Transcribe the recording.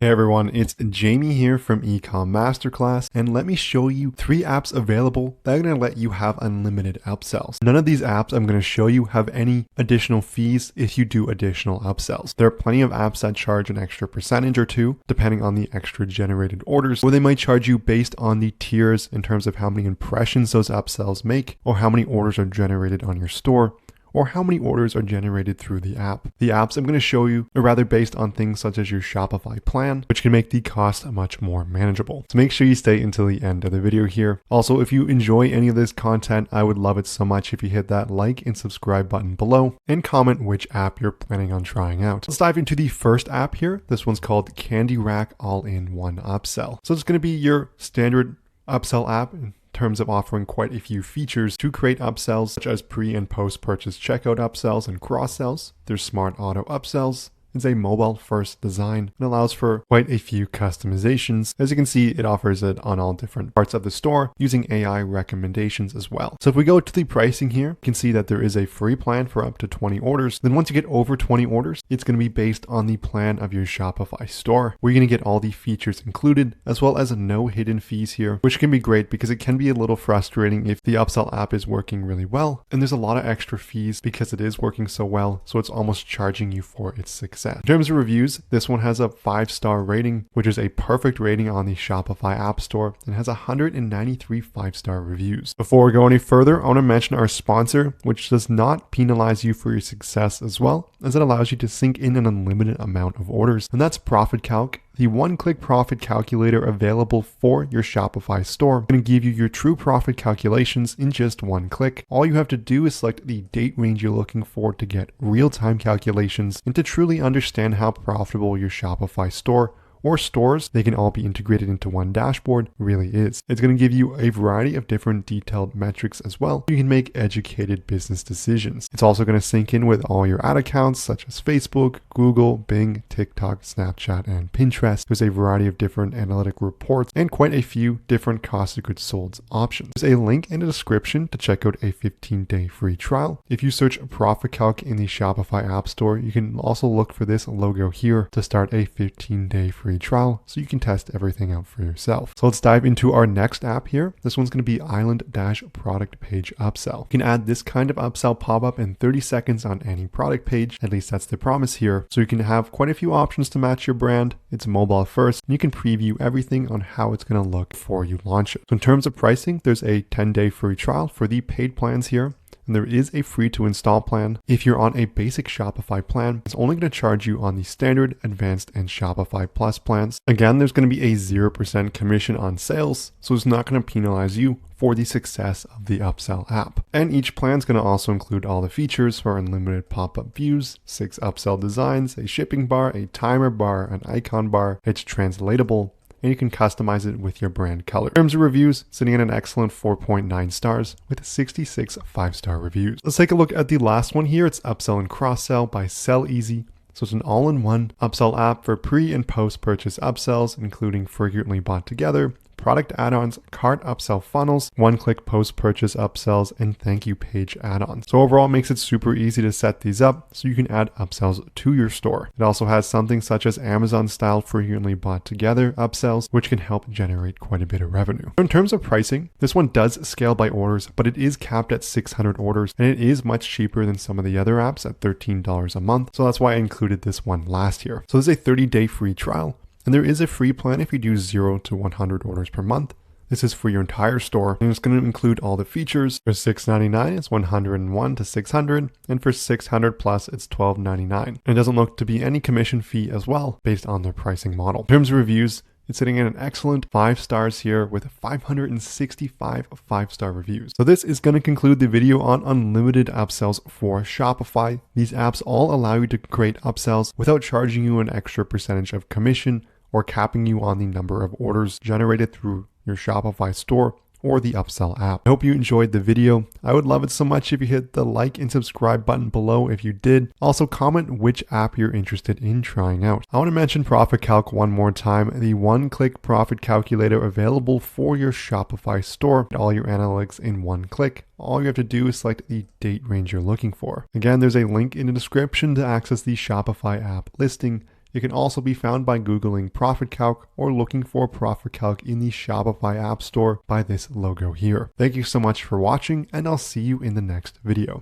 Hey everyone, it's Jamie here from Ecom Masterclass, and let me show you 3 apps available that are going to let you have unlimited upsells. None of these apps I'm going to show you have any additional fees if you do additional upsells. There are plenty of apps that charge an extra percentage or two, depending on the extra generated orders, or they might charge you based on the tiers in terms of how many impressions those upsells make, or how many orders are generated on your store, or how many orders are generated through the app. The apps I'm going to show you are rather based on things such as your Shopify plan, which can make the cost much more manageable. So make sure you stay until the end of the video here. Also, if you enjoy any of this content, I would love it so much if you hit that like and subscribe button below and comment which app you're planning on trying out. Let's dive into the first app here. This one's called Candy Rack All-in-One Upsell. So it's going to be your standard upsell app in terms of offering quite a few features to create upsells, such as pre and post purchase checkout upsells and cross sells. There's smart auto upsells. It's a mobile first design and allows for quite a few customizations. As you can see, it offers it on all different parts of the store using AI recommendations as well. So if we go to the pricing here, you can see that there is a free plan for up to 20 orders. Then once you get over 20 orders, it's going to be based on the plan of your Shopify store, where you're going to get all the features included, as well as no hidden fees here, which can be great because it can be a little frustrating if the upsell app is working really well. And there's a lot of extra fees because it is working so well. So it's almost charging you for its success. In terms of reviews, this one has a 5-star rating, which is a perfect rating on the Shopify App Store, and has 193 5-star reviews. Before we go any further, I want to mention our sponsor, which does not penalize you for your success as well, as it allows you to sync in an unlimited amount of orders, and that's ProfitCalc, the one-click profit calculator available for your Shopify store. It's going to give you your true profit calculations in just one click. All you have to do is select the date range you're looking for to get real-time calculations and to truly understand how profitable your Shopify store or stores, they can all be integrated into one dashboard, really is. It's going to give you a variety of different detailed metrics as well. You can make educated business decisions. It's also going to sync in with all your ad accounts such as Facebook, Google, Bing, TikTok, Snapchat, and Pinterest. There's a variety of different analytic reports and quite a few different cost of goods sold options. There's a link in the description to check out a 15-day free trial. If you search ProfitCalc in the Shopify App Store, you can also look for this logo here to start a 15-day free trial so you can test everything out for yourself. So let's dive into our next app here. This one's going to be IslandDash Product Page Upsell. You can add this kind of upsell pop-up in 30 seconds on any product page. At least that's the promise here. So you can have quite a few options to match your brand. It's mobile first, and you can preview everything on how it's going to look before you launch it. So in terms of pricing, there's a 10-day free trial for the paid plans here. And there is a free to install plan. If you're on a basic Shopify plan, it's only going to charge you on the standard, advanced, and Shopify Plus plans. Again, there's going to be a 0% commission on sales, so it's not going to penalize you for the success of the upsell app. And each plan is going to also include all the features for unlimited pop-up views, 6 upsell designs, a shipping bar, a timer bar, an icon bar. It's translatable, and you can customize it with your brand color. In terms of reviews, sitting at an excellent 4.9 stars with 66 5-star reviews. Let's take a look at the last one here. It's Upsell and Cross Sell by Sell Easy. So it's an all-in-one upsell app for pre and post-purchase upsells, including frequently bought together, product add-ons, cart upsell funnels, one-click post-purchase upsells, and thank you page add-ons. So overall, it makes it super easy to set these up so you can add upsells to your store. It also has something such as Amazon-style frequently bought together upsells, which can help generate quite a bit of revenue. In terms of pricing, this one does scale by orders, but it is capped at 600 orders, and it is much cheaper than some of the other apps at $13 a month. So that's why I included this one last year. So there's a 30-day free trial. And there is a free plan if you do 0 to 100 orders per month. This is for your entire store, and it's going to include all the features. For $6.99, it's 101 to 600, and for 600 plus, it's $12.99. And it doesn't look to be any commission fee as well, based on their pricing model. In terms of reviews, it's sitting at an excellent 5 stars here with 565 5-star reviews. So this is going to conclude the video on unlimited upsells for Shopify. These apps all allow you to create upsells without charging you an extra percentage of commission or capping you on the number of orders generated through your Shopify store or the Upsell app. I hope you enjoyed the video. I would love it so much if you hit the like and subscribe button below if you did. Also comment which app you're interested in trying out. I want to mention ProfitCalc one more time, the one-click profit calculator available for your Shopify store. All your analytics in one click. All you have to do is select the date range you're looking for. Again, there's a link in the description to access the Shopify app listing It can also be found by Googling ProfitCalc or looking for ProfitCalc in the Shopify App Store by this logo here. Thank you so much for watching, and I'll see you in the next video.